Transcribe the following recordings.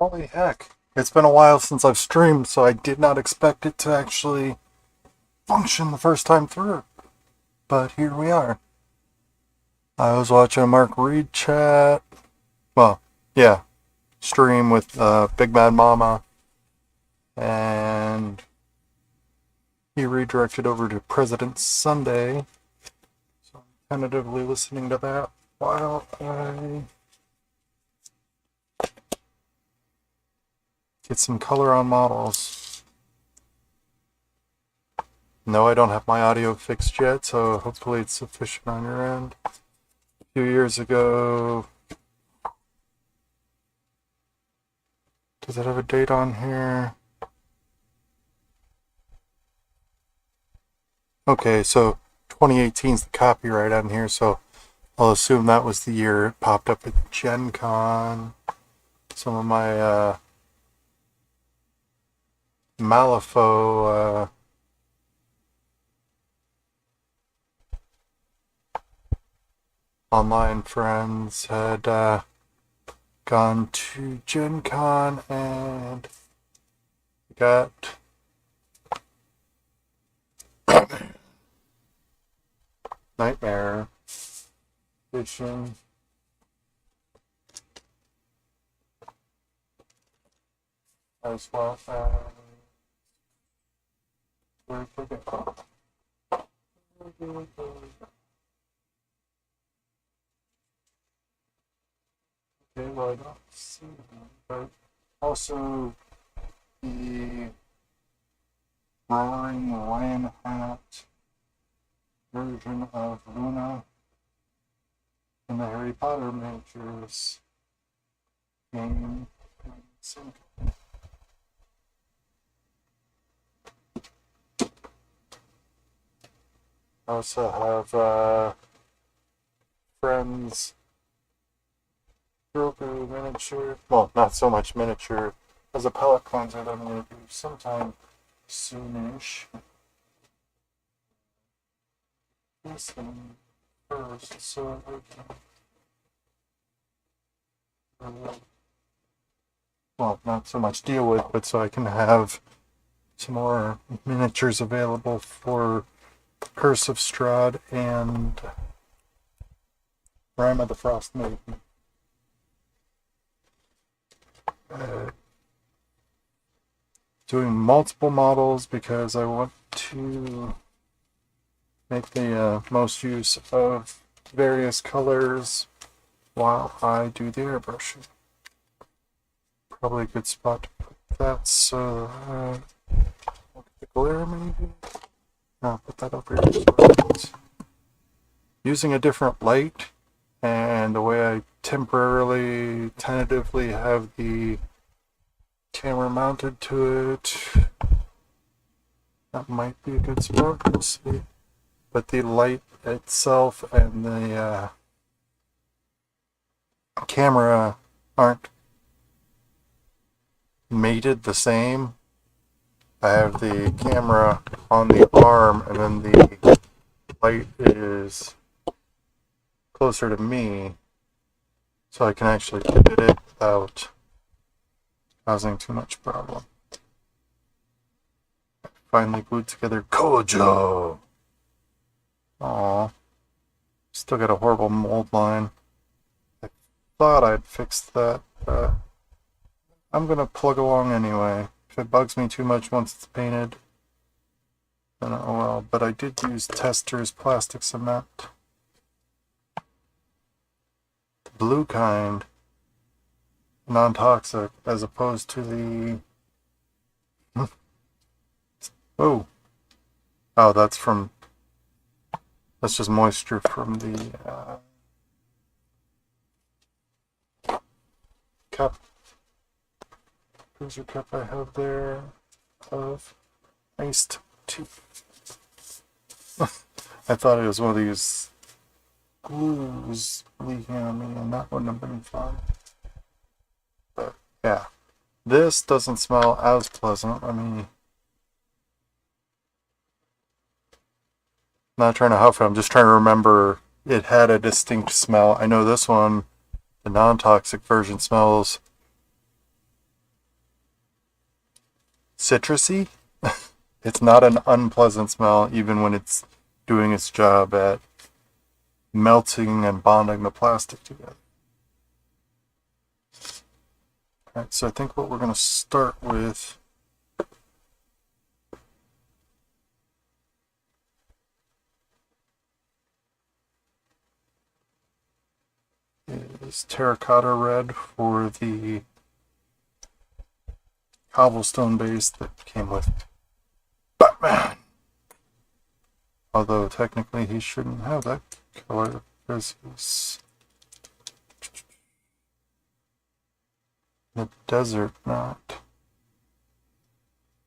Holy heck. It's been a while since I've streamed, so I did not expect it to actually function the first time through. But here we are. I was watching a Mark Reed chat. Well, yeah, stream with Big Mad Mama. And he redirected over to President's Sunday. So I'm tentatively listening to that while I get some color on models. No, I don't have my audio fixed yet, so hopefully it's sufficient on your end. A few years ago, does it have a date on here? Okay, so 2018 is the copyright on here, so I'll assume that was the year it popped up at Gen Con. Some of my Malifaux online friends had gone to Gen Con and got Nightmare Edition. As well as where did it go? Okay, well I don't see them, but also the Roaring Lion Hat version of Luna in the Harry Potter miniatures game. I also have friends Grogu miniature. Well, not so much miniature as a palette cleanser that I'm going to do sometime soonish. This one first, so I can, well, not so much deal with, but so I can have some more miniatures available for Curse of Strahd and Rime of the Frost Maiden. Doing multiple models because I want to make the most use of various colors while I do the airbrushing. Probably a good spot to put that, so look at the glare maybe. I'll put that over here. Using a different light and the way I temporarily, tentatively have the camera mounted to it, that might be a good spot. We'll see. But the light itself and the camera aren't mated the same. I have the camera on the arm and then the light is closer to me, so I can actually edit it without causing too much problem. Finally glued together Cojo. Aww. Still got a horrible mold line. I thought I'd fixed that, but I'm gonna plug along anyway. If it bugs me too much once it's painted, then oh well. But I did use Tester's plastic cement. Blue kind. Non-toxic, as opposed to the... Oh. Oh, that's just moisture from the cup. Cruiser cup I have there of iced tea. I thought it was one of these glues leaking on me, and that wouldn't have been fun. But yeah, this doesn't smell as pleasant. I mean, not trying to huff it, I'm just trying to remember it had a distinct smell. I know this one, the non-toxic version, smells citrusy. It's not an unpleasant smell, even when it's doing its job at melting and bonding the plastic together. Alright, so I think what we're going to start with is terracotta red for the cobblestone base that came with Batman. Although technically he shouldn't have that color because he's the desert, not.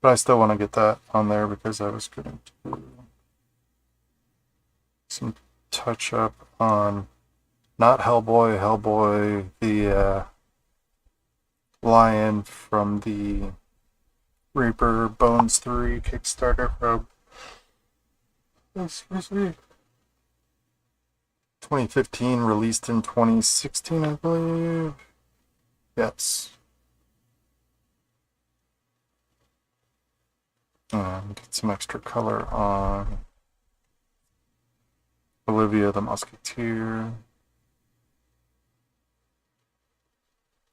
But I still want to get that on there because I was going to do some touch up on not Hellboy, the lion from the Reaper Bones 3 Kickstarter from 2015, released in 2016, I believe. Yes. Get some extra color on Olivia the Musketeer.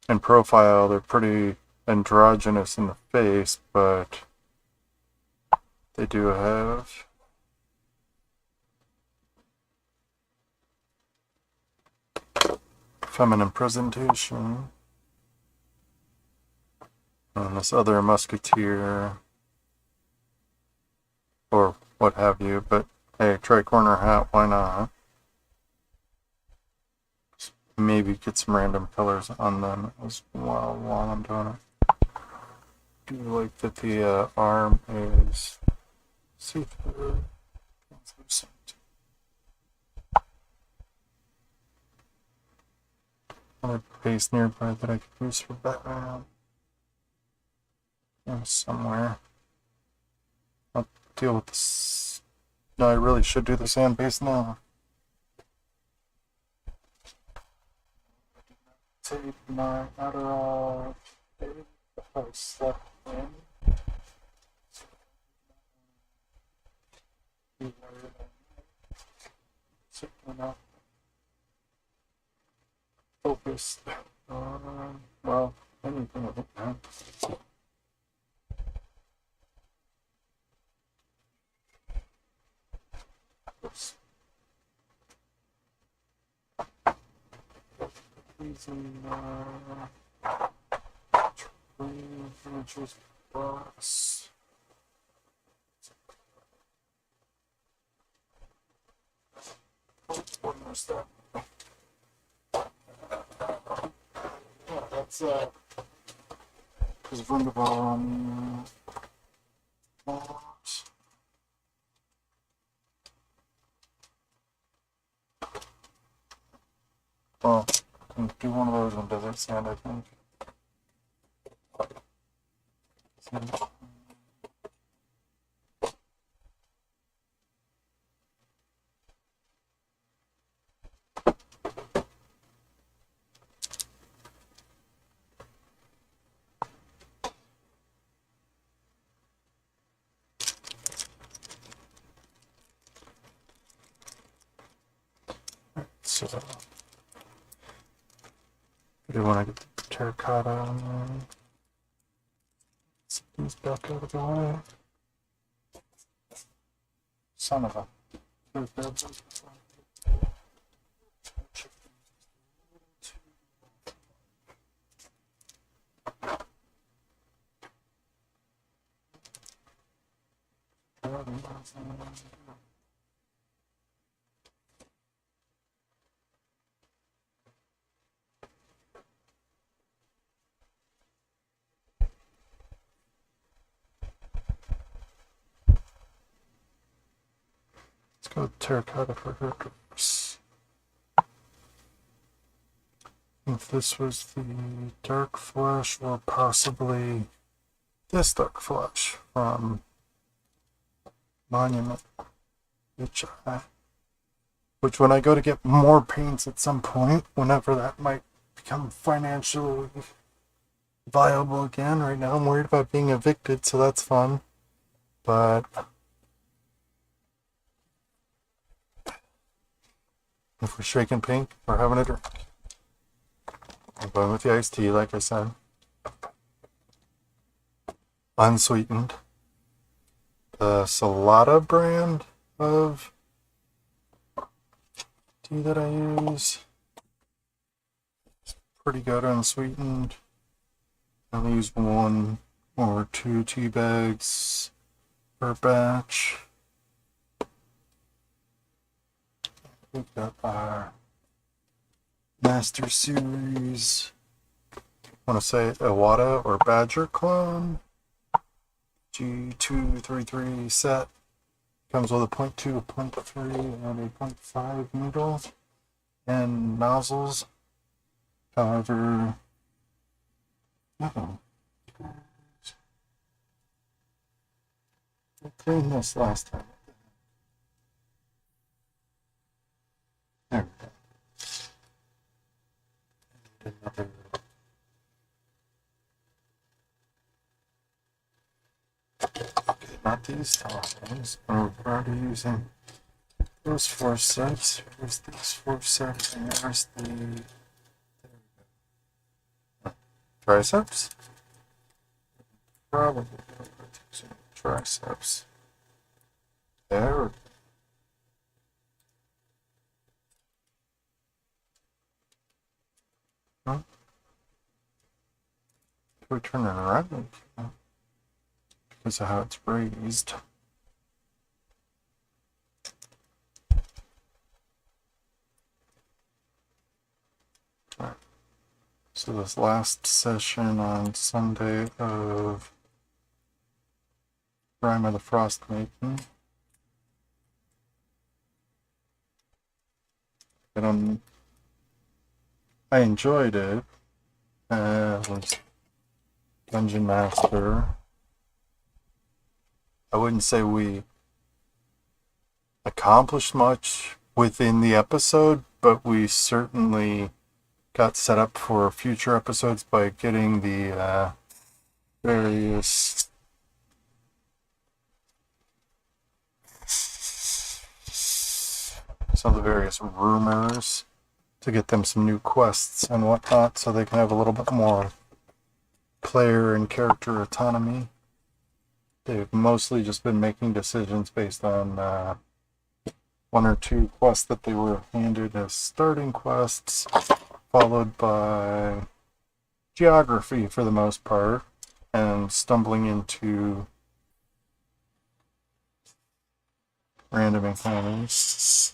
In profile, they're pretty androgynous in the face, but they do have feminine presentation. And this other Musketeer, or what have you, but hey, tri-corner hat, why not? Maybe get some random colors on them as well while I'm doing it. I do like that the arm is see-through, translucent. Another base nearby that I could use for background. Somewhere. I'll deal with this. No, I really should do the sand base now. Take my Adderall. I slept in. Certainly not focused on, well, anything of it now. Using images box. One more step. Yeah, that's is wunderbar on well, I can do one of those on desert sand, I think. So I do want to get the terracotta on there. Let's get these back out of the way. Son of a. Let's go terracotta for her first. If this was the dark flesh, or possibly this dark flesh from Monument, which when I go to get more paints at some point, whenever that might become financially viable again. Right now I'm worried about being evicted, so that's fun. But if we're shaking pink, we're having a drink. I'm going with the iced tea, like I said. Unsweetened. The Salada brand of tea that I use is pretty good unsweetened. I only use 1 or 2 tea bags per batch. We've got our Master Series, I want to say Iwata or Badger clone. G233-Set. Comes with a 0.2, a 0.3, and a 0.5 needle and nozzles. However, I cleaned this last time. There we go. Another. Okay, not these tossings. We're already using those 4 sets. Here's these 4 sets, and there's the triceps. Probably some triceps. There we go. Huh? We're turning around because of how it's raised. Right. So this last session on Sunday of Rime of the Frost Maiden. I enjoyed it as Dungeon Master. I wouldn't say we accomplished much within the episode, but we certainly got set up for future episodes by getting the various rumors to get them some new quests and whatnot, so they can have a little bit more player and character autonomy. They've mostly just been making decisions based on 1 or 2 quests that they were handed as starting quests, followed by geography for the most part, and stumbling into random encounters.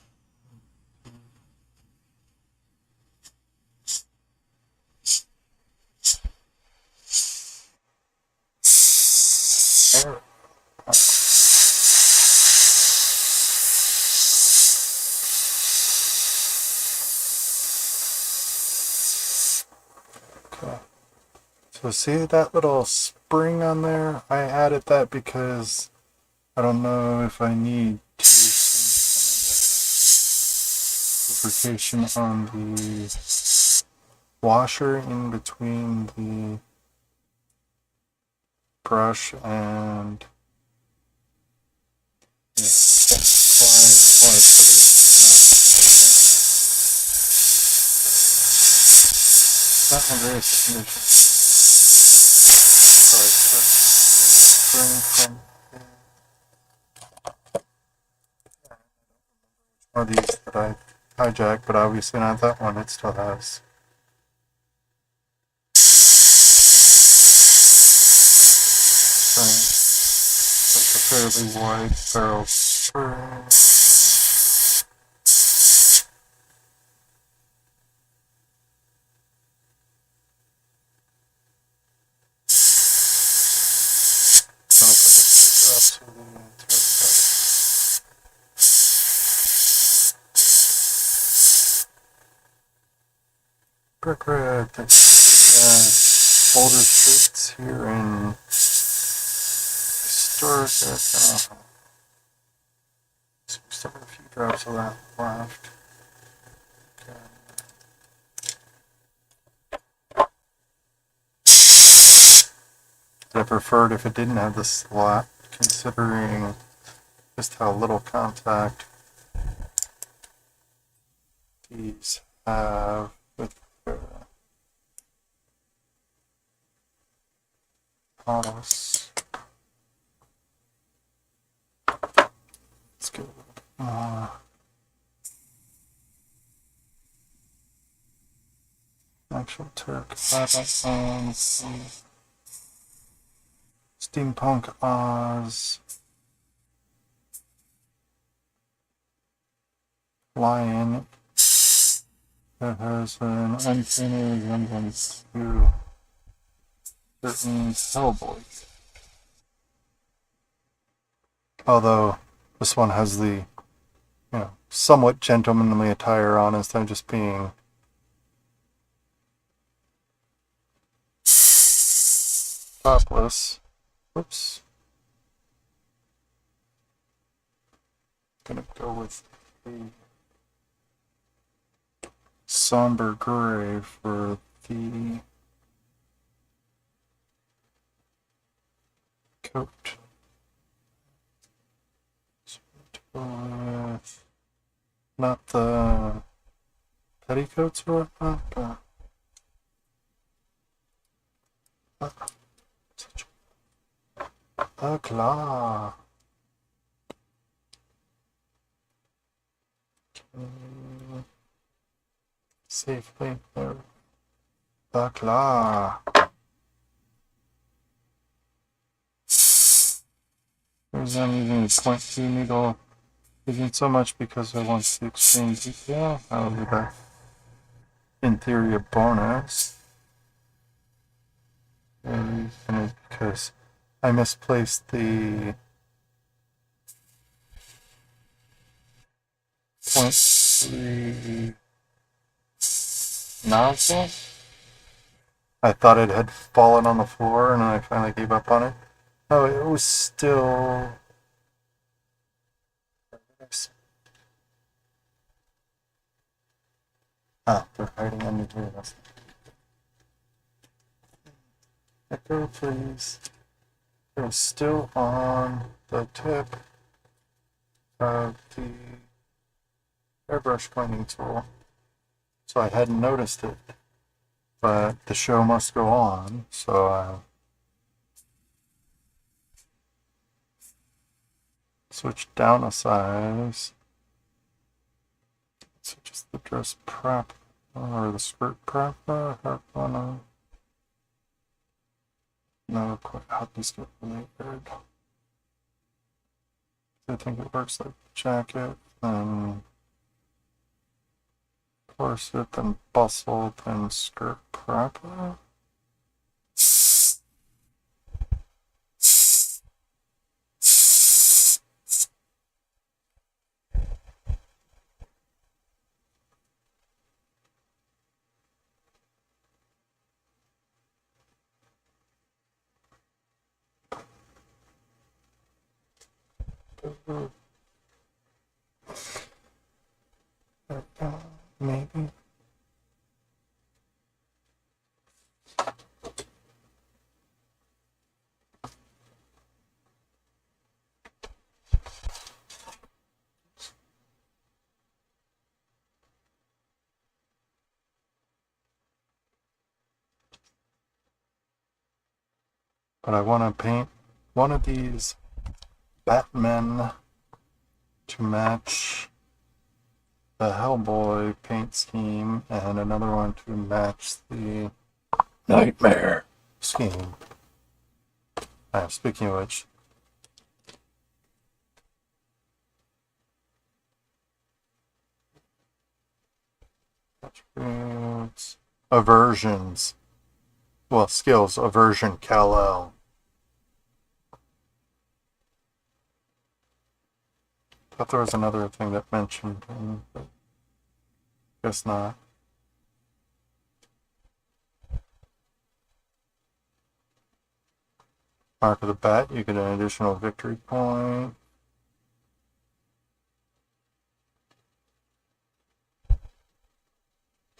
So see that little spring on there? I added that because I don't know if I need to lubrication on the washer in between the brush and not in very condition. Sorry, spring from one of these that I hijacked, but obviously not that one. It still has. Like a fairly wide barrel spring. Brick Red, that's older streets here in historic. Still have a few drops of that left. Okay. I preferred if it didn't have the slot, considering just how little contact these have with the models. Let's get a little more. Actual Turk. Steampunk Oz. Lion. That has an uncanny resemblance to certain Hellboy. Although this one has the, somewhat gentlemanly attire on instead of just being topless. Whoops. Gonna go with the somber gray for the coat. With not the petticoats or whatnot, but a claw. Safely there. The claw. Here's I'm using the 0.2 needle. Isn't so much because I want the extreme detail. That'll be that in theory a bonus. And it's because I misplaced the 0.3 nozzle. I thought it had fallen on the floor and I finally gave up on it. Oh, it was still. Ah, they're hiding under here. Echo, please. It was still on the tip of the airbrush cleaning tool, so I hadn't noticed it. But the show must go on, so I switched down a size. So just the dress prep or the skirt prep. No, quite how these get related. I think it works like jacket, then corset, then bustle, then skirt prep. Maybe. But I want to paint one of these Batmen to match the Hellboy paint scheme and another one to match the Nightmare scheme. Speaking of which, attributes, aversions. Well, skills, aversion, Kal-El. Thought there was another thing that mentioned him, but guess not. Mark of the Bat, you get an additional victory point.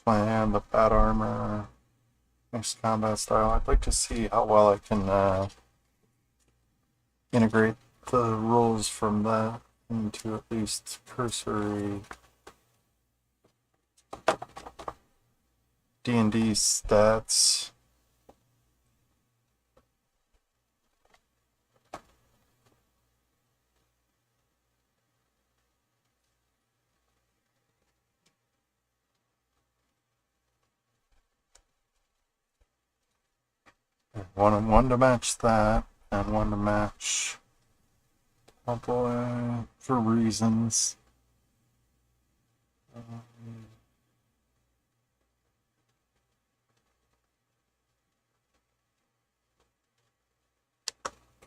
Plan the bat armor. Mixed combat style. I'd like to see how well I can integrate the rules from that into at least cursory D&D stats. One to match that, and one to match Hellboy for reasons. I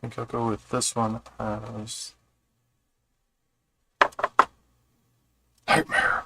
think I'll go with this one as Nightmare.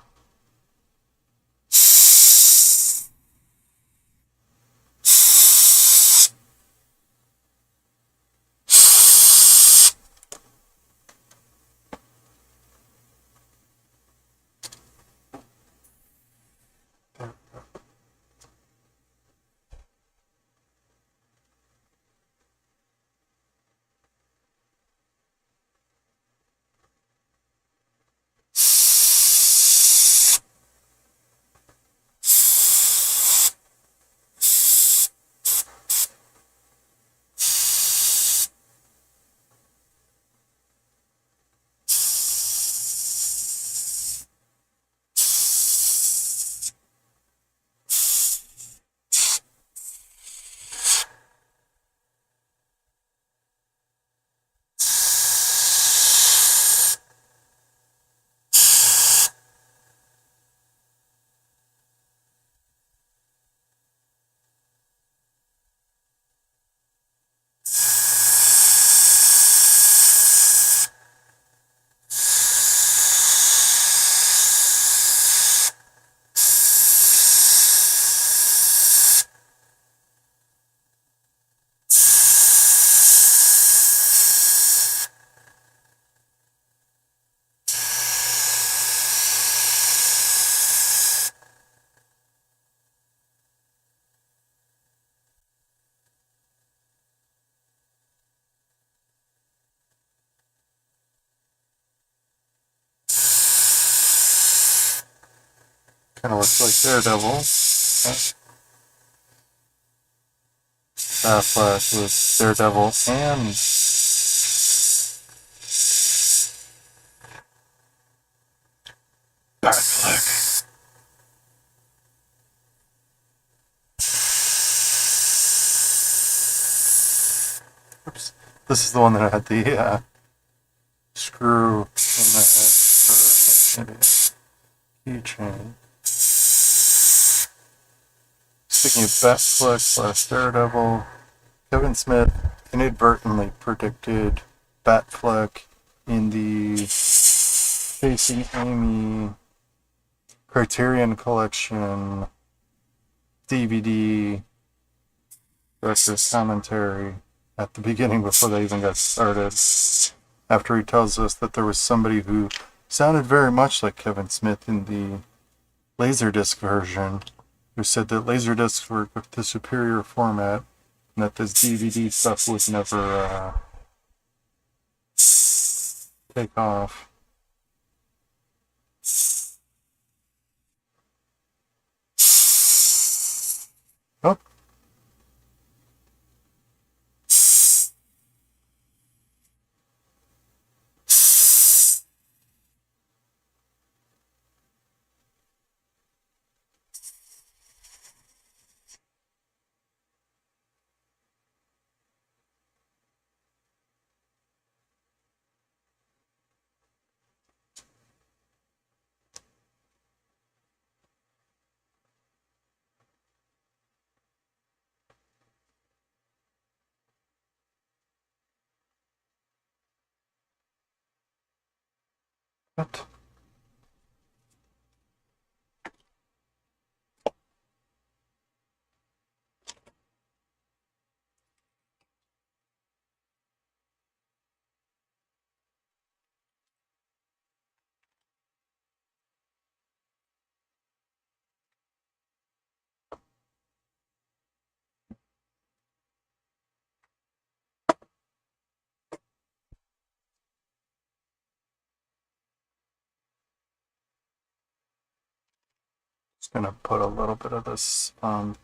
Kind of looks like Daredevil. Flash with Daredevil and Batfleck. Oops. This is the one that had the screw in the head for making it a keychain. Speaking of Batfleck / Daredevil, Kevin Smith inadvertently predicted Batfleck in the Facing Amy Criterion Collection DVD director's commentary at the beginning before they even got started. After he tells us that there was somebody who sounded very much like Kevin Smith in the Laserdisc version, who said that Laserdiscs were the superior format and that this DVD stuff would never take off. Oh. What? Just gonna put a little bit of this on.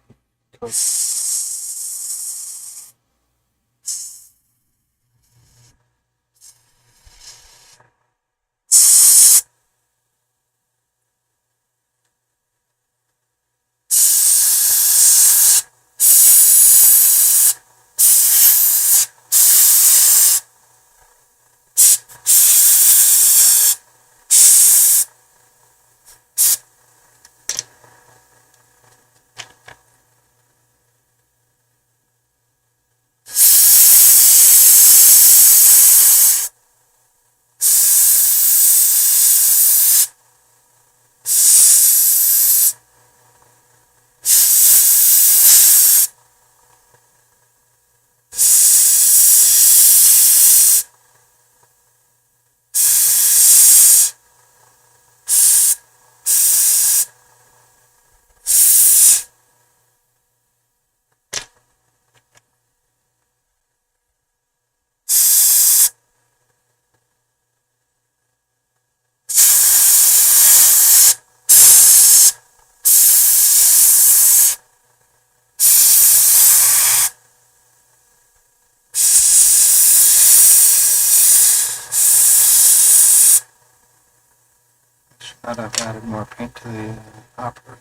Should have added more paint to the upper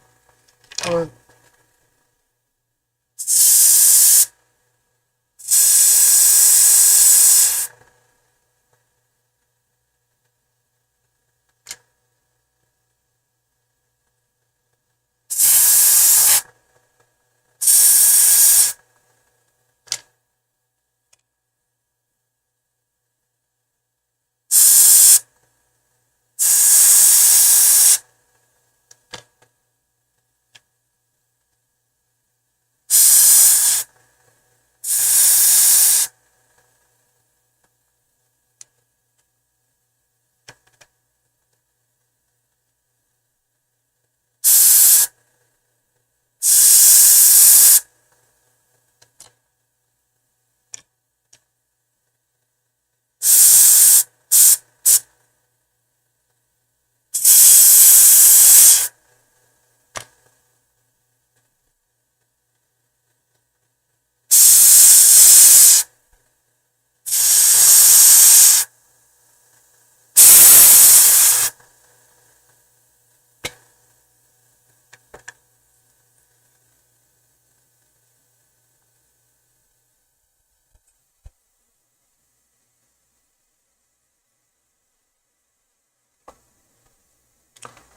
palette.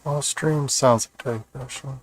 Well, stream sounds okay, actually.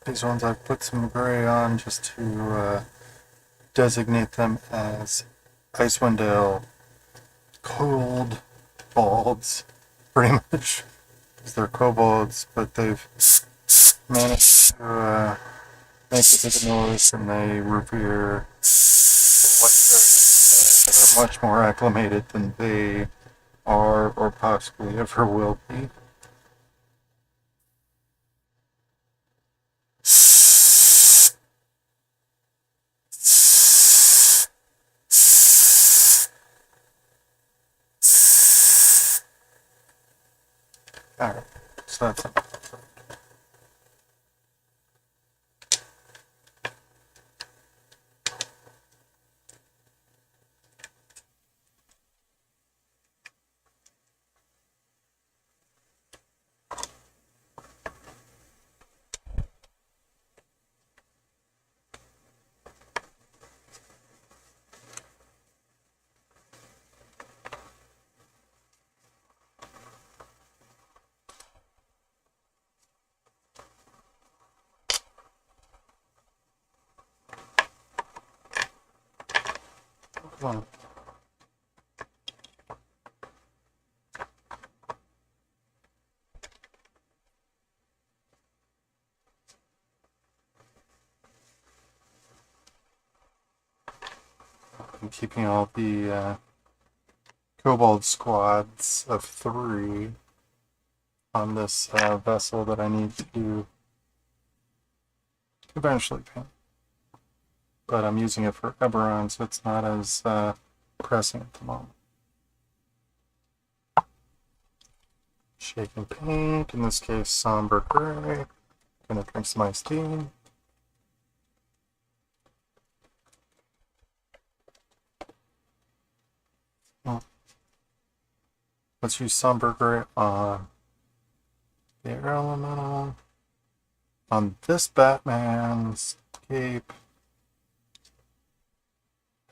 These ones I've put some gray on just to designate them as Icewind Dale cold balds, pretty much, because they're kobolds, but they've managed to make it to the north, and they revere the white dragons that are much more acclimated than they are or possibly ever will be. Alright, so that's it. Come on. I'm keeping all the kobold squads of 3 on this vessel that I need to eventually paint. But I'm using it for Eberron, so it's not as pressing at the moment. Shake and paint, in this case somber gray. Gonna drink some iced tea. Oh. Let's use somber gray on the air elemental. On this Batman's cape.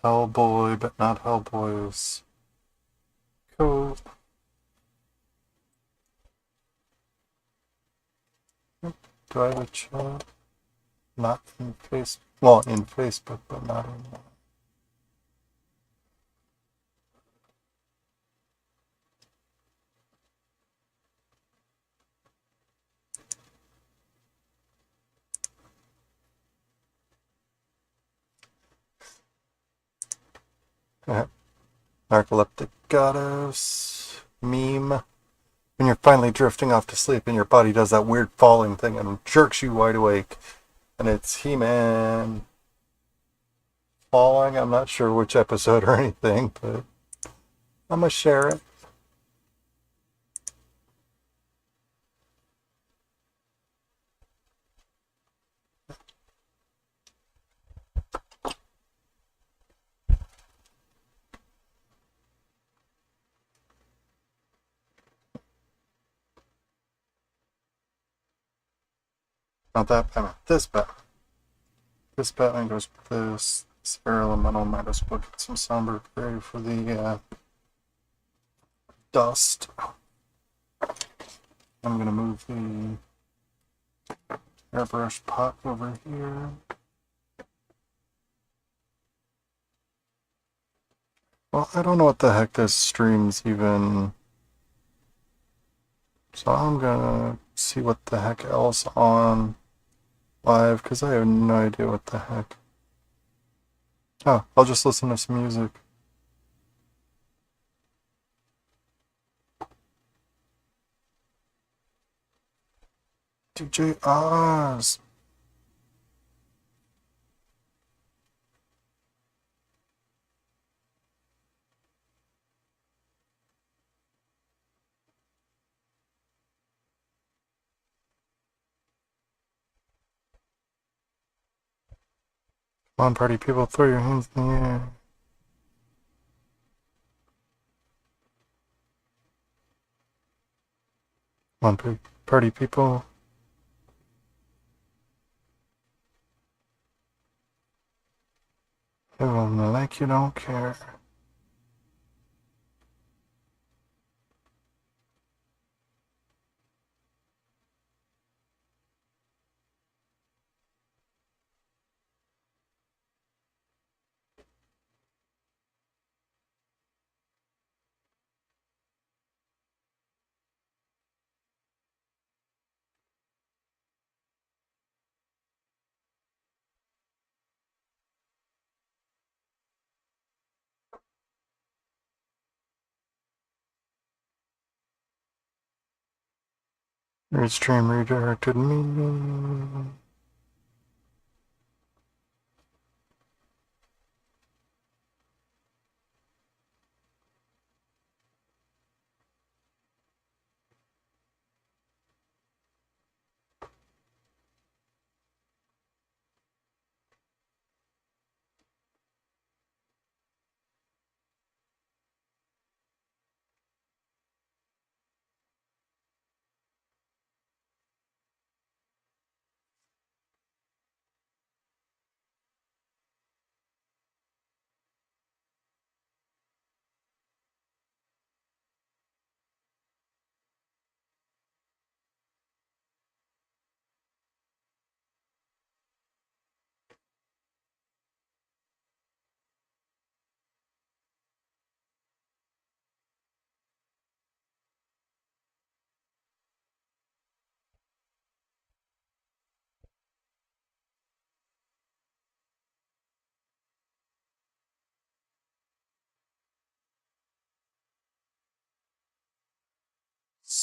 Hellboy, but not Hellboy's coat. Do I have a chat? Not in Facebook. Well, in Facebook, but not in. Narcoleptic Goddess meme. When you're finally drifting off to sleep and your body does that weird falling thing and jerks you wide awake. And it's He-Man falling. I'm not sure which episode or anything, but I'm gonna share it. Not that Batman. This Batman. This Batman goes with this. This air elemental might as well get some somber gray for the dust. I'm gonna move the airbrush pot over here. Well, I don't know what the heck this stream's even. So I'm gonna see what the heck else on live, because I have no idea what the heck. Oh, I'll just listen to some music. DJ Oz. Come on, party people, throw your hands in the air. Come on, party people. Everyone like you don't care. Your stream redirected me.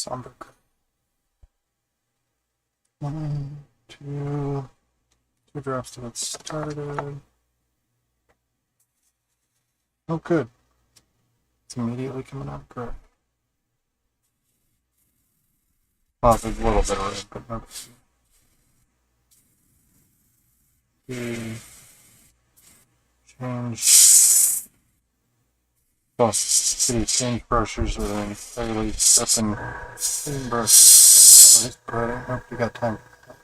somber. 1, 2, 2 drops to get started. Oh, good. It's immediately coming out great. Well, there's a little bit of red, but not. Change. Oh, see, change brushes with an entirely stepping clean brushes. But I don't know if we got time for that.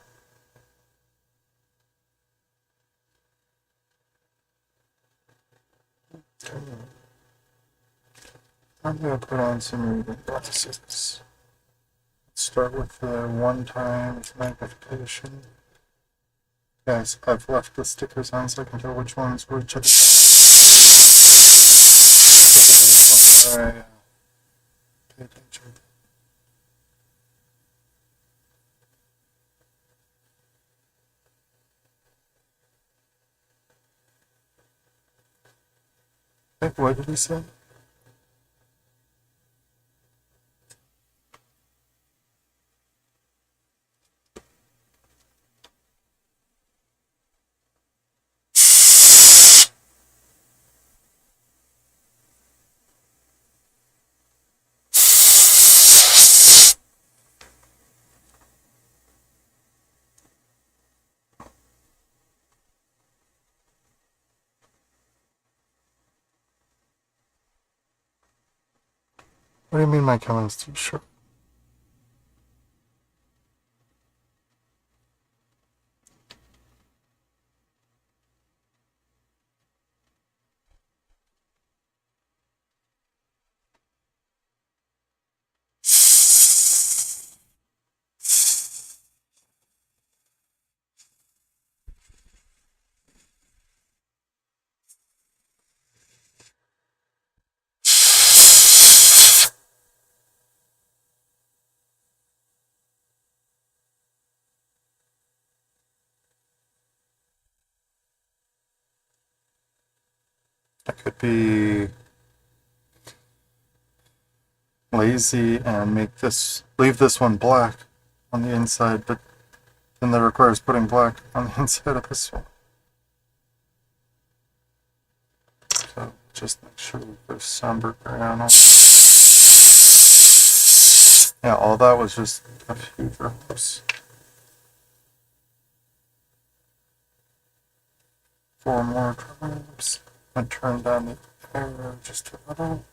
I'm going to put on some reading glasses. Let's start with the one-time magnification. Guys, I've left the stickers on so I can tell which ones which of the times. I pay attention. Hey, what did he say? What do you mean my comment's too short? I could be lazy and leave this one black on the inside, but then that requires putting black on the inside of this one. So just make sure we go somber brown on. Yeah, all that was just a few drops. 4 more drops. And turn down the arrow just a little.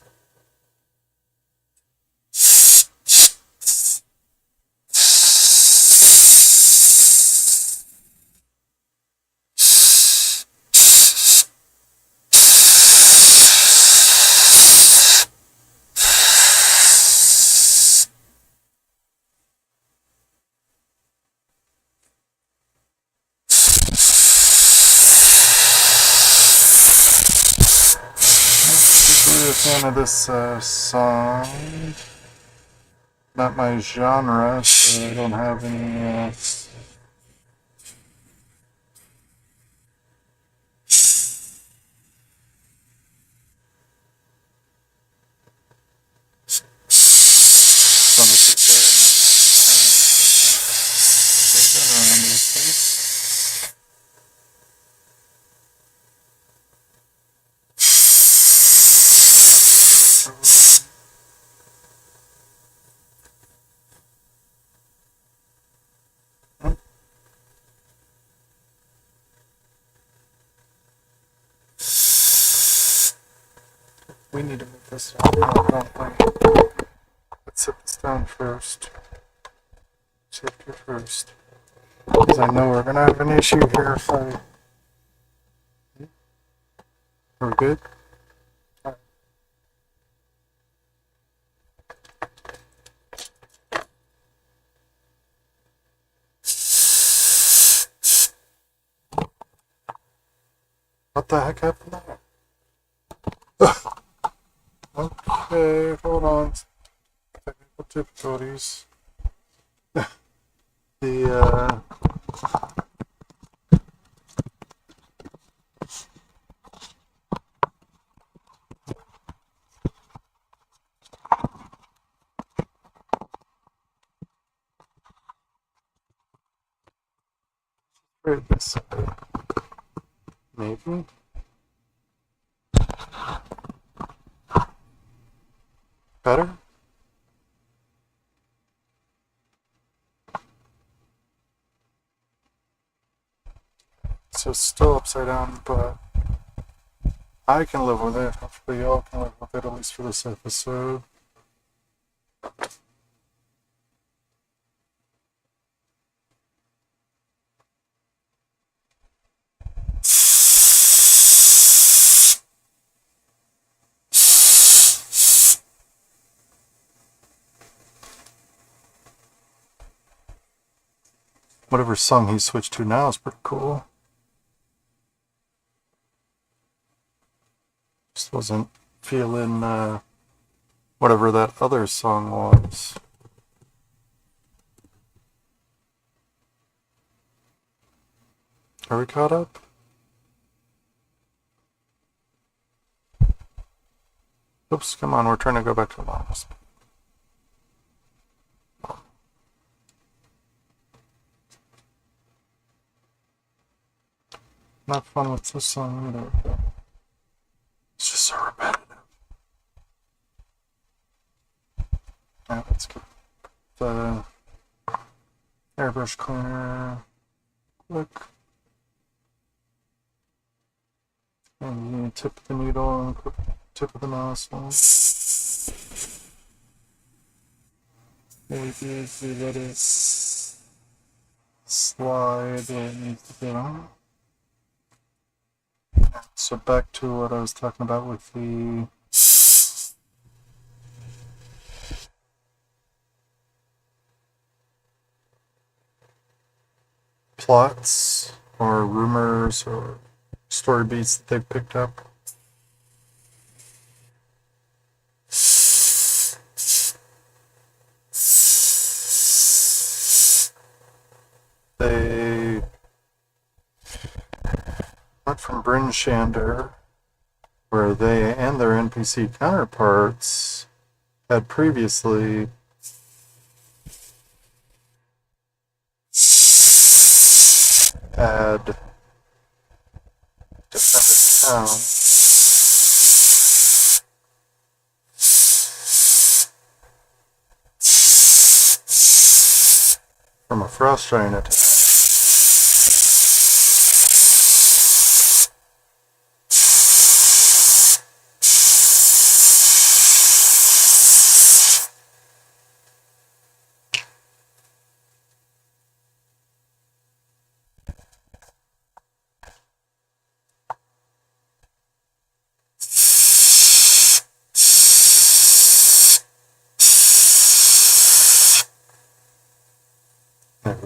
A fan of this song. Not my genre, so I don't have any. We need to move this down. No, don't we? Let's set this down first. Safety first. Because I know we're going to have an issue here if I... We're good? All right. What the heck happened there? Okay, hold on. Technical difficulties. Right this side. Maybe. Better? So it's still upside down, but I can live with it. Hopefully y'all can live with it, at least for this episode. Whatever song he switched to now is pretty cool. Just wasn't feeling whatever that other song was. Are we caught up? Oops, come on, we're trying to go back to the models. Not fun with this song either. It's just so repetitive. Alright, let's get the airbrush cleaner quick. And you tip the needle and quick tip of the nozzle. Maybe if we let it slide where it needs to go. So back to what I was talking about with the plots or rumors or story beats that they've picked up. They went from Bryn Shander, where they and their NPC counterparts had previously had defended the town from a frost giant attack.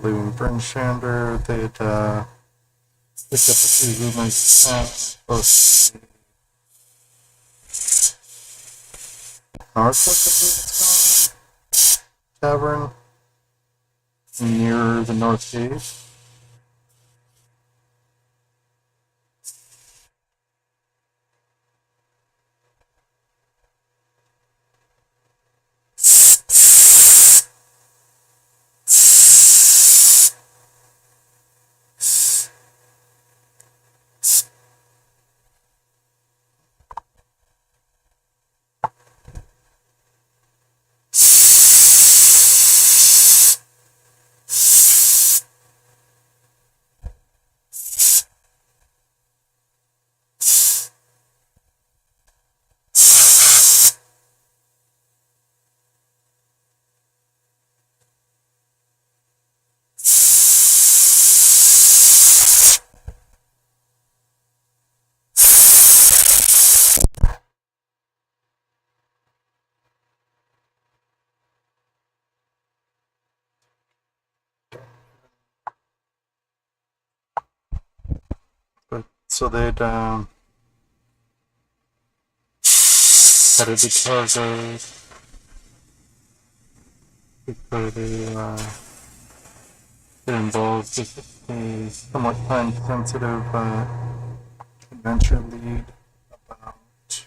Leaving Bryn Shander, they'd picked up a few rumors of both Norfolk, I believe it's called, tavern near the North Gate. So they'd headed to Cojo before they get involved with a somewhat time-sensitive adventure lead about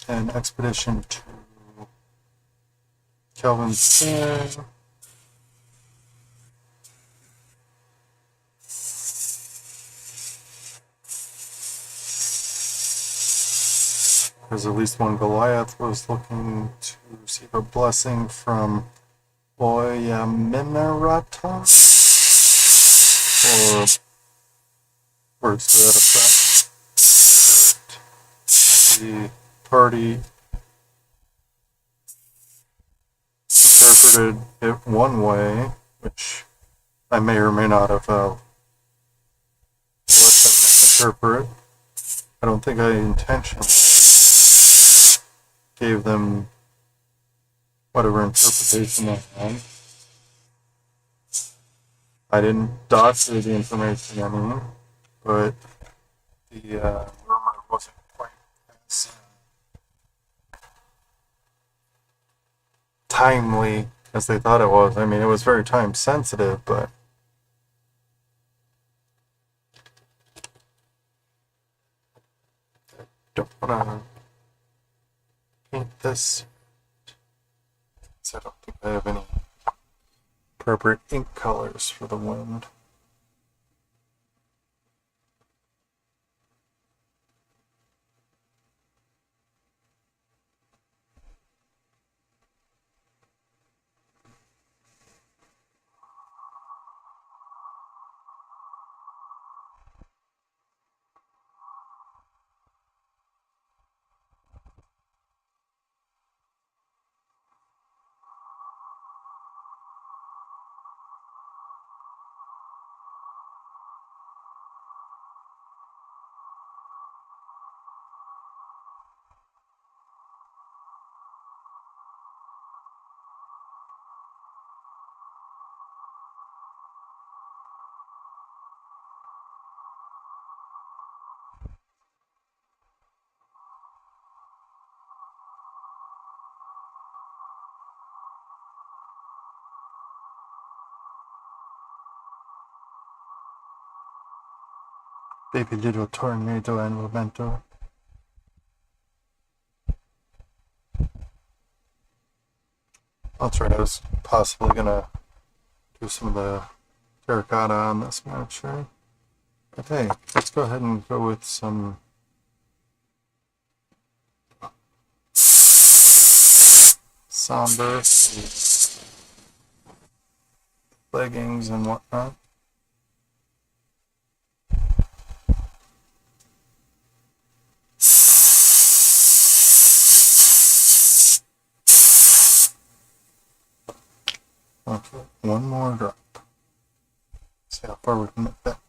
an expedition to Kelvin's Fair. Because at least one Goliath was looking to receive a blessing from Minarata, or words to that effect. The party interpreted it one way, which I may or may not have let them misinterpret. I don't think I intentionally gave them whatever interpretation they had. I didn't doctor the information any, but the rumor wasn't quite as timely as they thought it was. I mean, it was very time sensitive, but I don't want to paint this. So I don't think I have any appropriate ink colors for the wind. Baby little tornado and memento. That's right, I was possibly gonna do some of the terracotta on this miniature. But hey, let's go ahead and go with some somber leggings and whatnot. Okay, one more drop. See how far we can make that.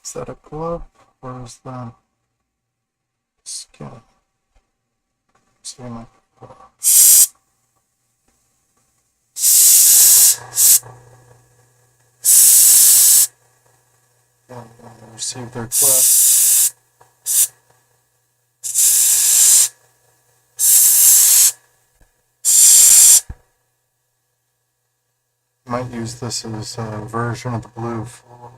Is that a glove or is that skin? See my receive their quest. Might use this as a version of the blue for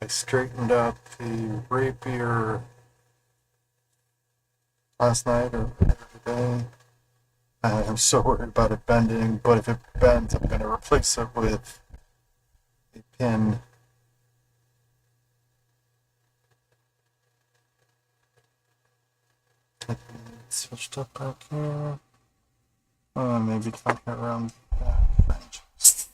I straightened out the rapier last night or today. I'm so worried about it bending, but if it bends, I'm going to replace it with a pin. Switched up back here. Maybe tuck it around the branches.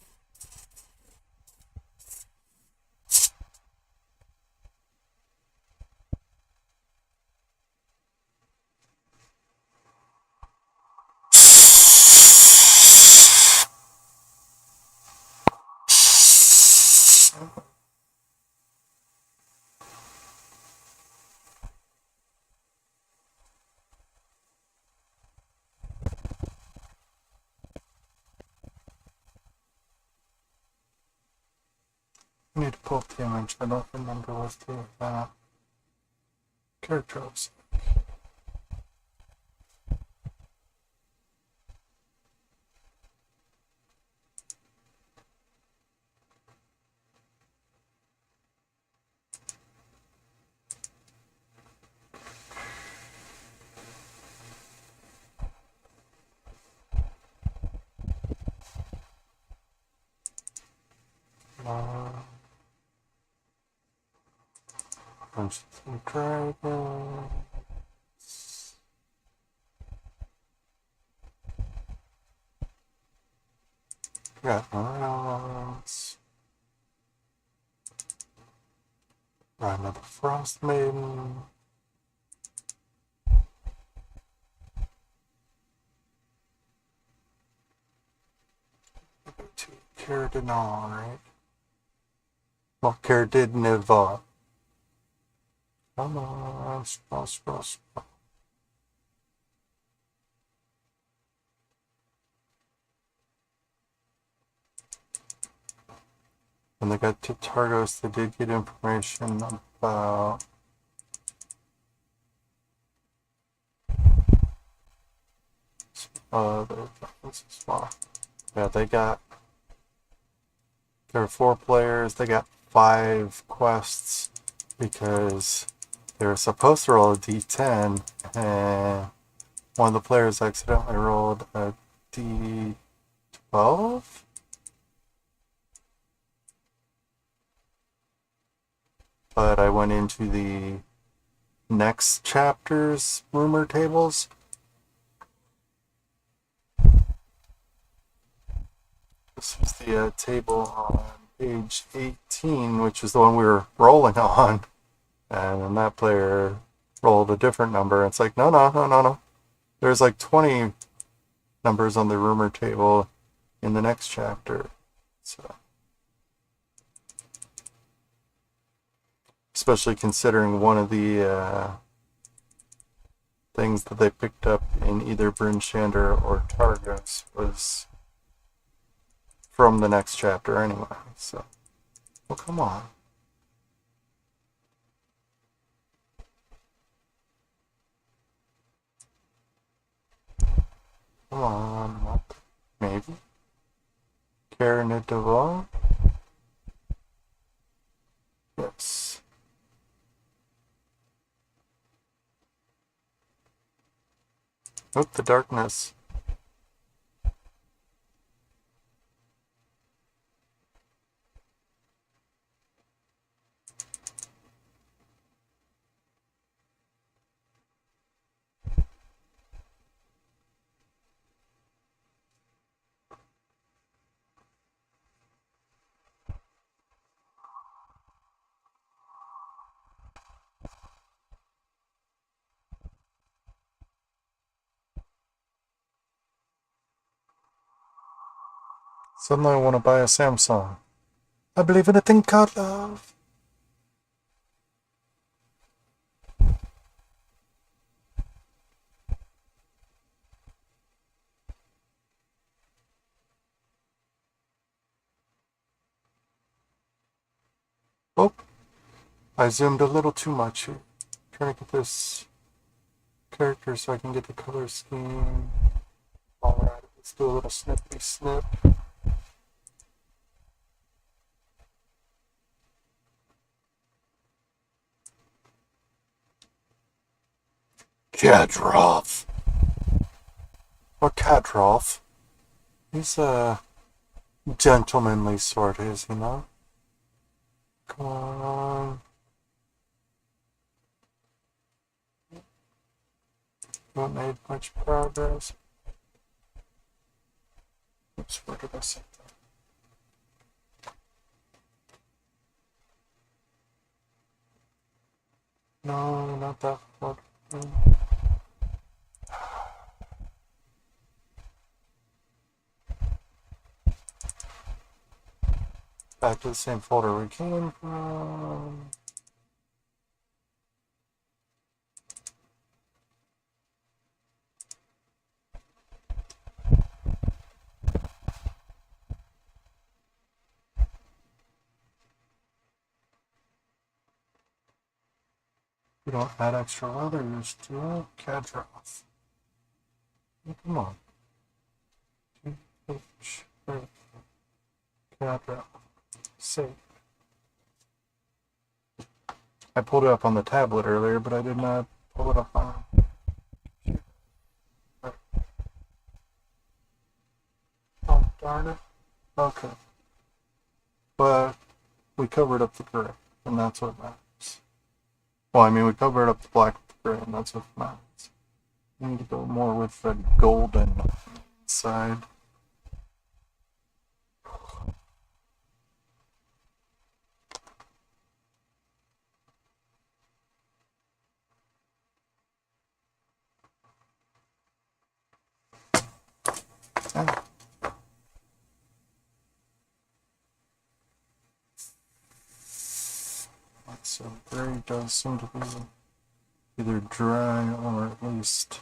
I need to pull up the image. I don't remember what the character was. Dungeons and Dragons. Got Rounds. Rime of the Frost Maiden. To Caradinal, right? Well, Caradinal. Come on, scroll. When they got to Targos, they did get information about this is small. Yeah, there were 4 players, they got 5 quests because they were supposed to roll a D10 and one of the players accidentally rolled a D12? But I went into the next chapter's rumor tables. This was the table on page 18, which is the one we were rolling on. And then that player rolled a different number. It's like, no. There's like 20 numbers on the rumor table in the next chapter. So, especially considering one of the things that they picked up in either Bryn Shander or Targos was from the next chapter anyway. So, well, come on. Come on, maybe. Caradinal. Yes. Oh, the darkness. Suddenly I want to buy a Samsung. I believe in a thing called love. Oh, I zoomed a little too much here. Trying to get this character so I can get the color scheme. Alright, let's do a little snippy snip. Kadrov. Or Kadrov. He's a gentlemanly sort, is he not? Come on. Haven't made much progress. Oops, where did I set that? No, not that one. Back to the same folder we came from. We don't add extra leathers to Kadroth. Come on. Kadroth. Save. I pulled it up on the tablet earlier, but I did not pull it up on. Oh, darn it. Okay. But we covered up the gray, and that's what matters. Well, I mean, we covered up the black with the gray, and that's what matters. We need to go more with the golden side. Ah. So gray does seem to be either dry or at least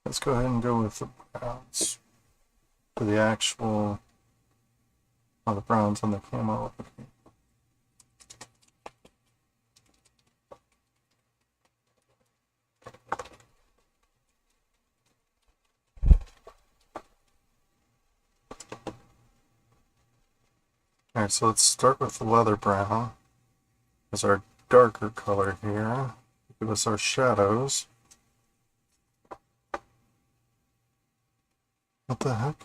let's go ahead and go with the browns for the actual, the browns on the camo. Alright, so let's start with the leather brown as our darker color here. Give us our shadows. What the heck?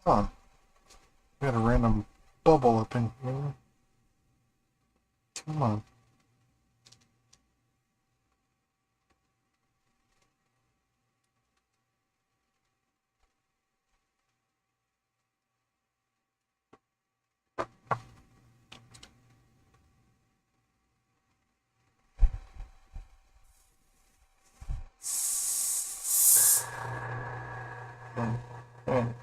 Come on. We got a random bubble up in here. Come on. And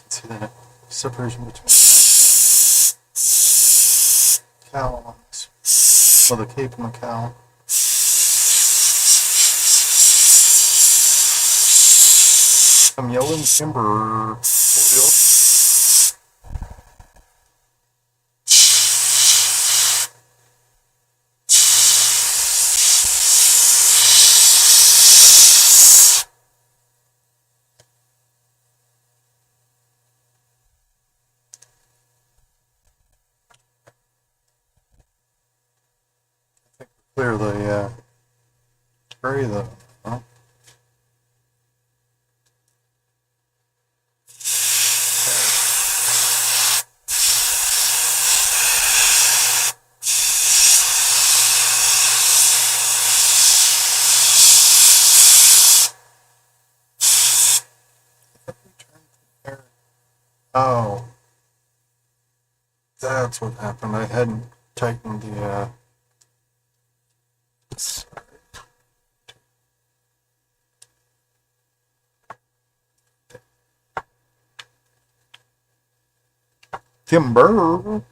see that separation between the cowl on this. Well, the cape and the cowl. I'm yelling timber. Clear the gray though. Huh? Oh, that's what happened. I hadn't tightened the timber.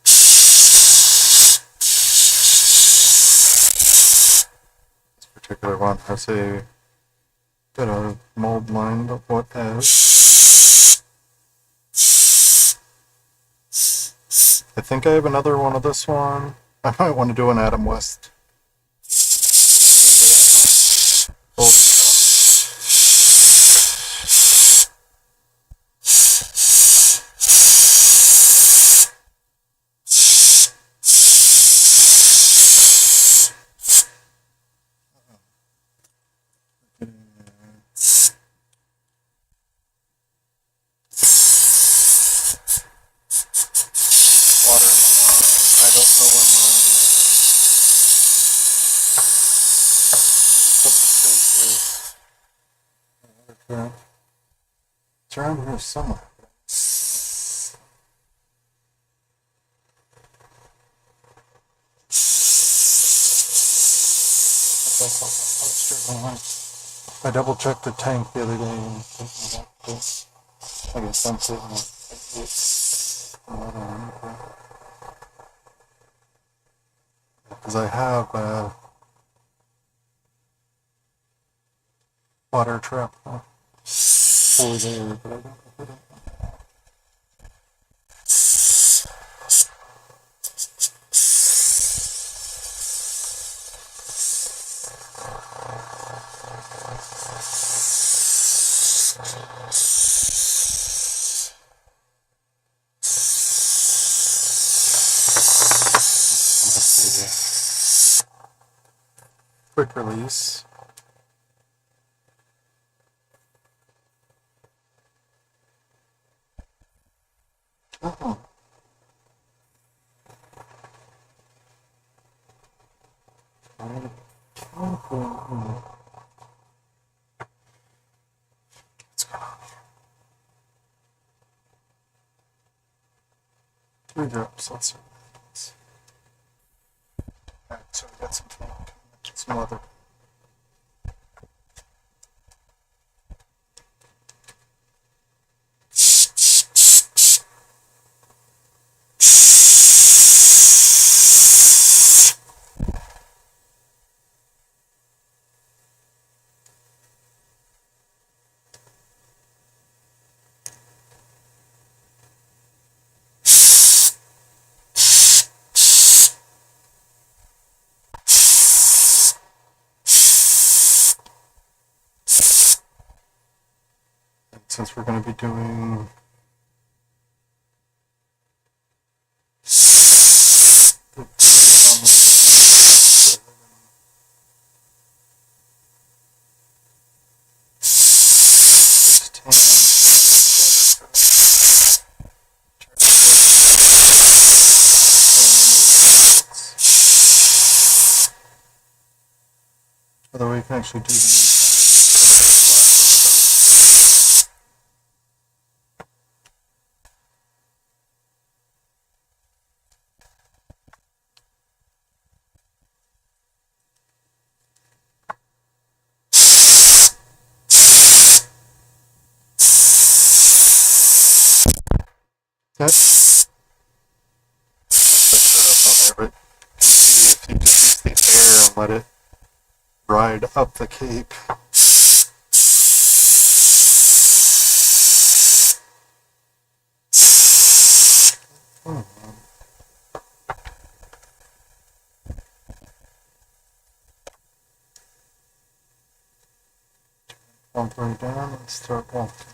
This particular one has a bit of mold line, but what else? I think I have another one of this one. I might want to do an Adam West. It's around here somewhere. I double checked the tank the other day and I guess that's it. Because I have a water trap over there, but I don't put it. Quick release. Oh. What's going on here? 3 drops, let's see. Alright, so we got some other. Since we're going to be doing the although we can actually do the new That's up on there, but see if you just use the air and let it ride up the cape. One way down, let's start walking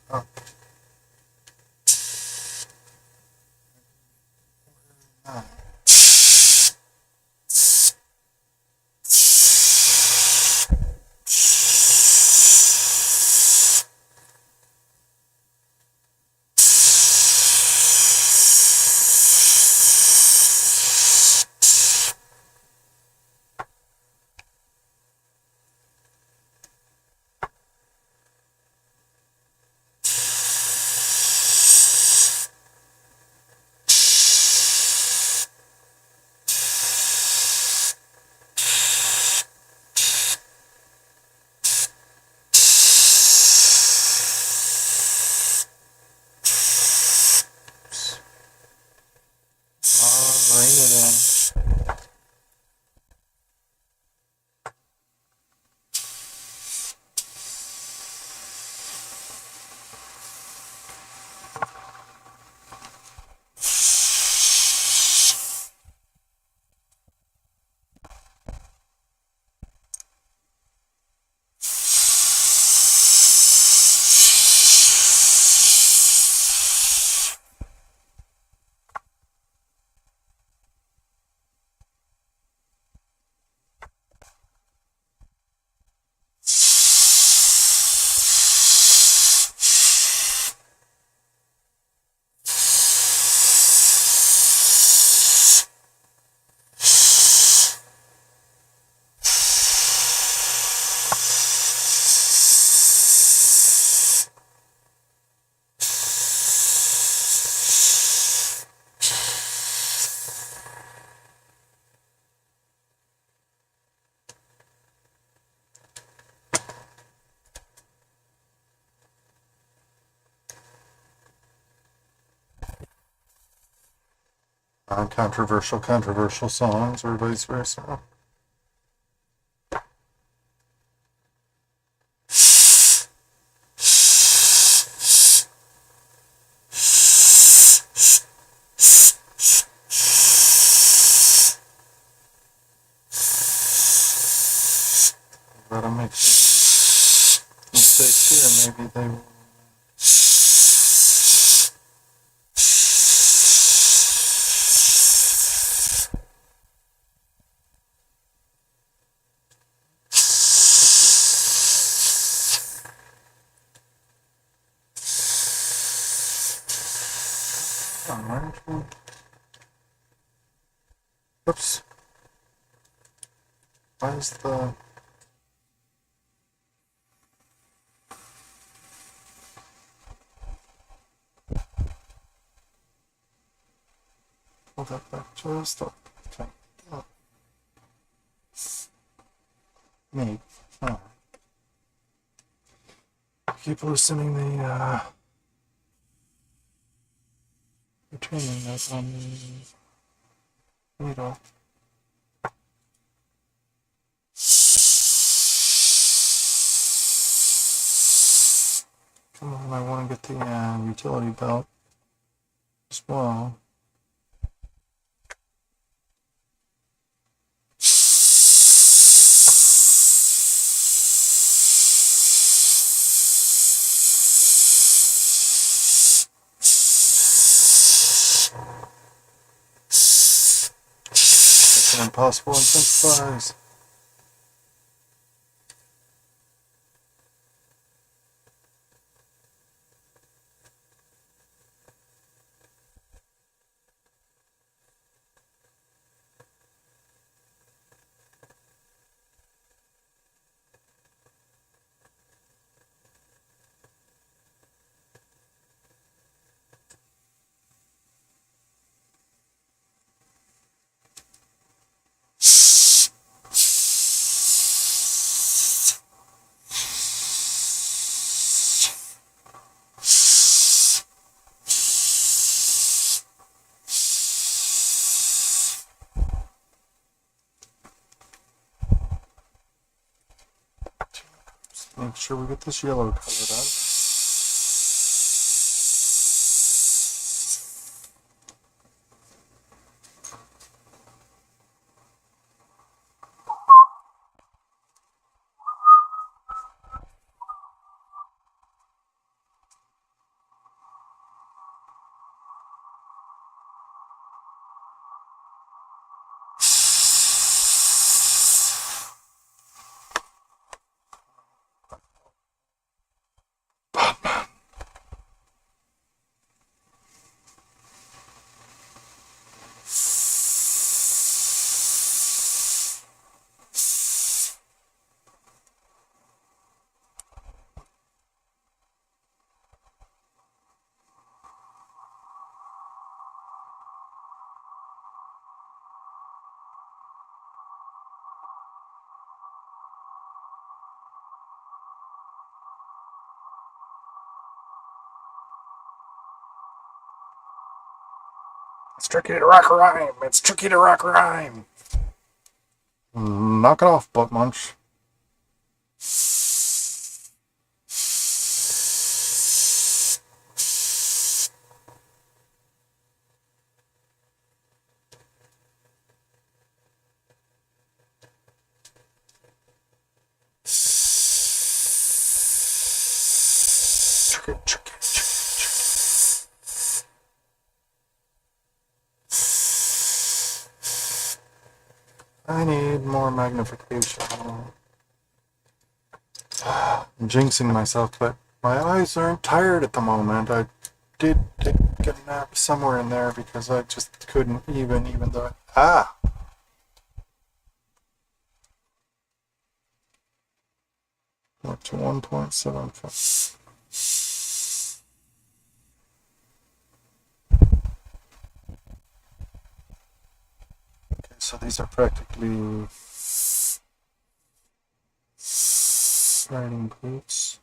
up. Controversial songs, or vice versa. But I'm making mistakes here. Maybe they will. Oops. Why is the... Pull that back just up. Okay. Oh. Me. Oh. Keep loosening the, retaining that on the needle. Come on, I want to get the utility belt as well. That's an impossible intensifies. Make sure we get this yellow colored out. It's tricky to rock rhyme. It's tricky to rock rhyme. Knock it off, butt munch. Tricky. I need more magnification. I'm jinxing myself, but my eyes aren't tired at the moment. I did get a nap somewhere in there because I just couldn't even though... Up to 1.75. So these are practically riding boots.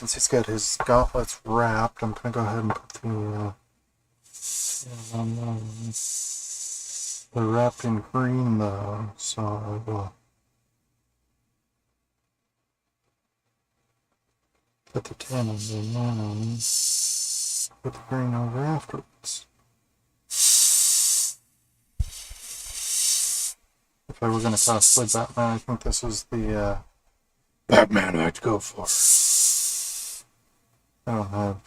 since he's got his gauntlets wrapped, I'm going to go ahead and put they're wrapped in green though, so I will put the tan on there now and put the green over afterwards. If I were going to cosplay Batman, I think this is the Batman I'd go for. I don't have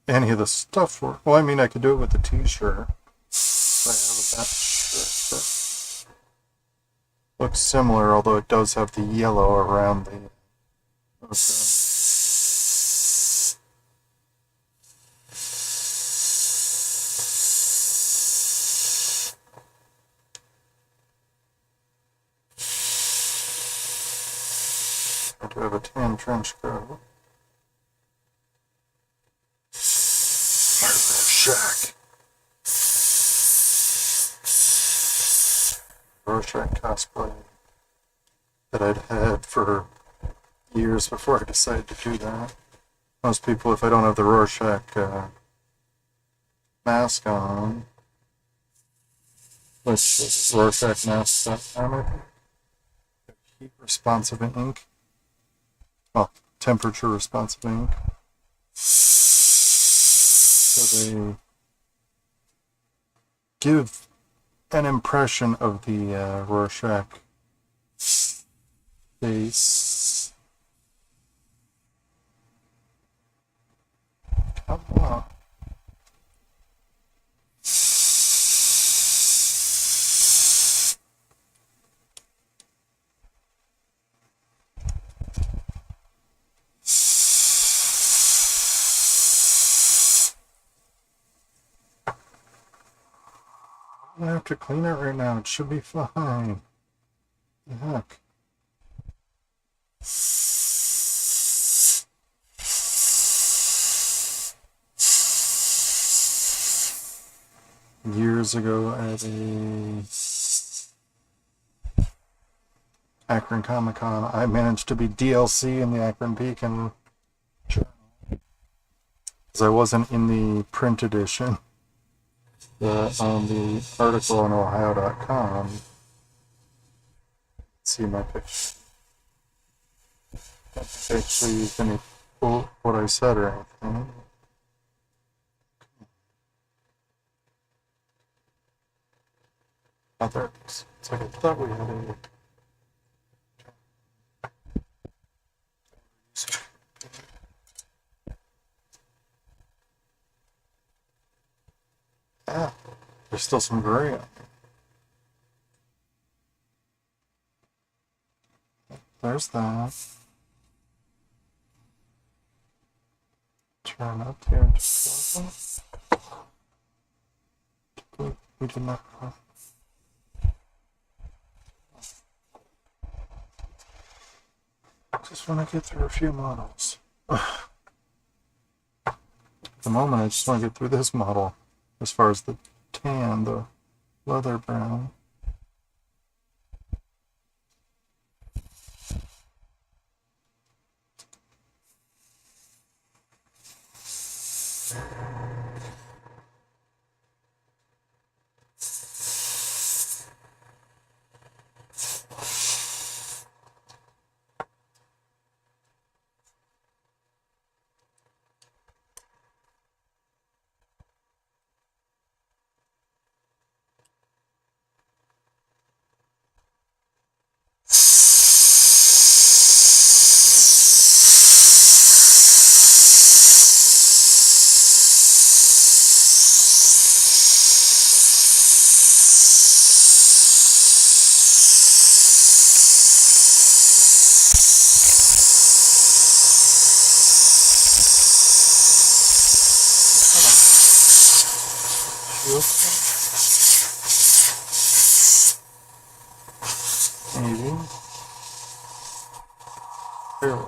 any of the stuff for it. Well, I mean, I could do it with the t-shirt. I have a Bat shirt that looks similar, although it does have the yellow around the... Okay. I do have a tan trench coat. Rorschach. Rorschach cosplay that I'd had for years before I decided to do that. Most people, if I don't have the Rorschach mask on, which is Rorschach mask.com, heat responsive ink. Well, temperature responsive ink. So they give an impression of the Rorschach face. Come on. I don't have to clean it right now. It should be fine. The heck? Years ago at a Akron Comic Con, I managed to be DLC in the Akron Beacon Journal. Because I wasn't in the print edition. On the article on Ohio.com, see my picture. I don't actually use any quote what I said or anything. Oh, there it is. It's like I thought we had a... Ah, there's still some gray on there. There's that. Turn up here just we did not. Just want to get through a few models. At the moment, I just want to get through this model. As far as the tan, the leather brown. Maybe. Here.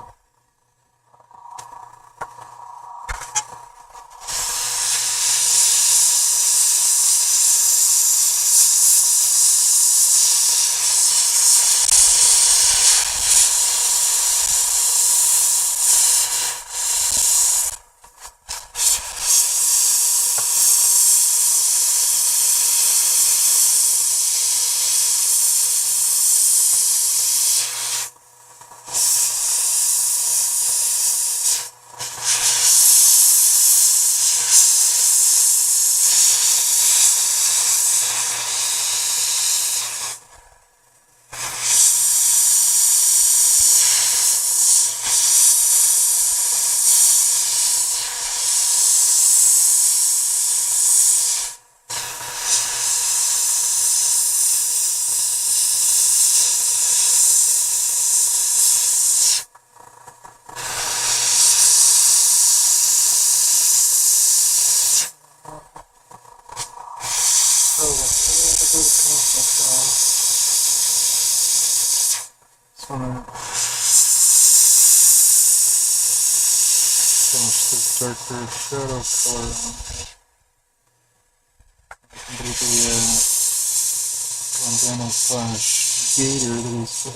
gonna finish this darker shadow color on there. Bandana slash gator that he's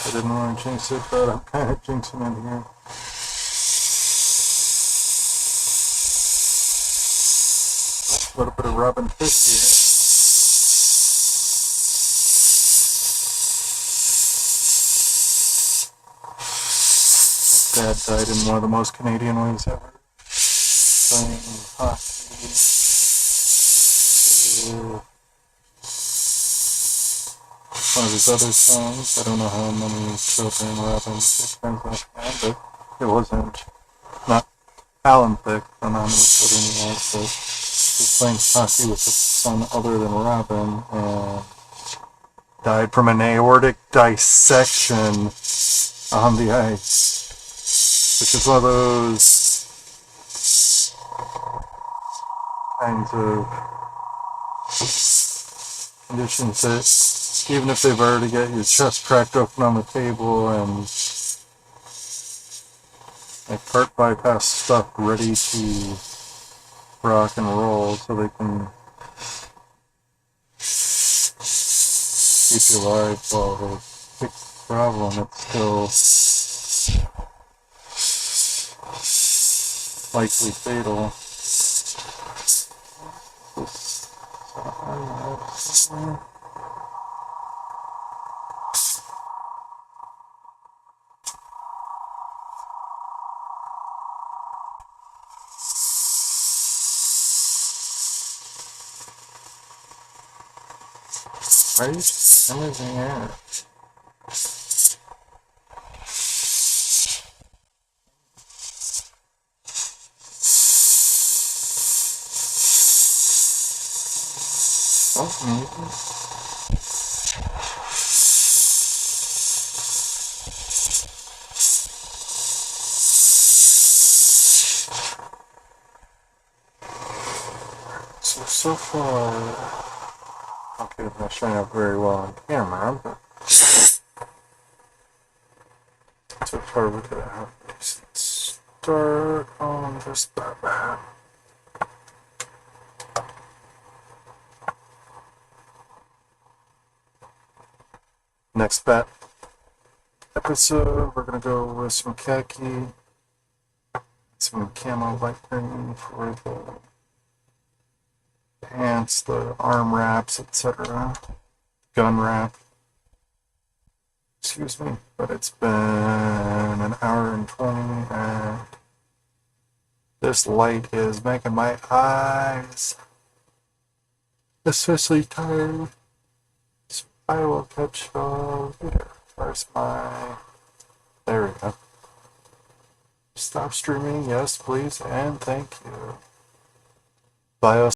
I didn't want to jinx it, but I'm kind of jinxing it here. A little bit of Robin Fish here. Dad died in one of the most Canadian ways ever. Playing hockey. One of his other songs. I don't know how many children Robin Fish friends might have, but it wasn't not Alan Thicke. I don't know how many children he has, but he's playing hockey with a son other than Robin and died from an aortic dissection on the ice. Which is one of those kinds of conditions that even if they've already got your chest cracked open on the table and like heart bypass stuff ready to rock and roll so they can keep you alive while they fix the problem, it's still likely fatal. Right? Everything there. Oh, maybe. So far, okay, I'm not showing up very well on camera, but so far we're gonna have a decent start on this Batman. Next bat episode, we're gonna go with some khaki, some camo light green for the pants, the arm wraps, etc. Gun wrap. Excuse me, but it's been an hour and 20 and this light is making my eyes especially tired. So I will catch you later. Where's my... There we go. Stop streaming, yes please, and thank you. Bye.